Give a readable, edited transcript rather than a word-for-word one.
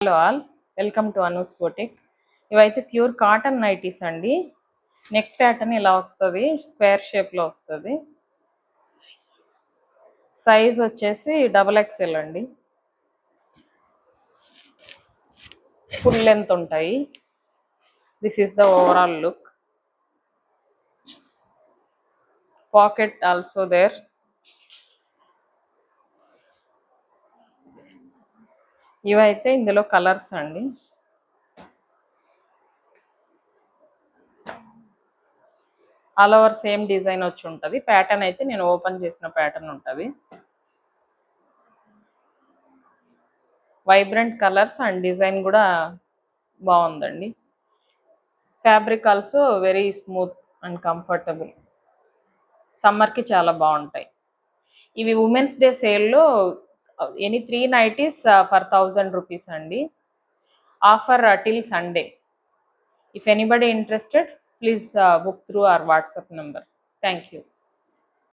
Hello all, welcome to Anu's boutique. ఇవైతే pure cotton nighties అండి. Neck pattern ఇలా వస్తుంది, స్క్వేర్ షేప్లో వస్తుంది. సైజ్ వచ్చేసి XXL అండి. ఫుల్ లెంత్ ఉంటాయి. This is the overall look. Pocket also there. ఇవైతే ఇందులో కలర్స్ అండి. ఆల్ ఓవర్ సేమ్ డిజైన్ వచ్చి ఉంటుంది. ప్యాటర్న్ అయితే నేను ఓపెన్ చేసిన ప్యాటర్న్ ఉంటుంది. వైబ్రెంట్ కలర్స్ అండ్ డిజైన్ కూడా బాగుందండి. Fabric also very smooth and comfortable. సమ్మర్కి చాలా బాగుంటాయి. ఇవి ఉమెన్స్ డే సేల్లో ఎనీ 3 నైటీస్ ఫర్ 1000 రూపీస్ అండి. Offer till Sunday. If anybody interested, please book through our WhatsApp number. Thank you.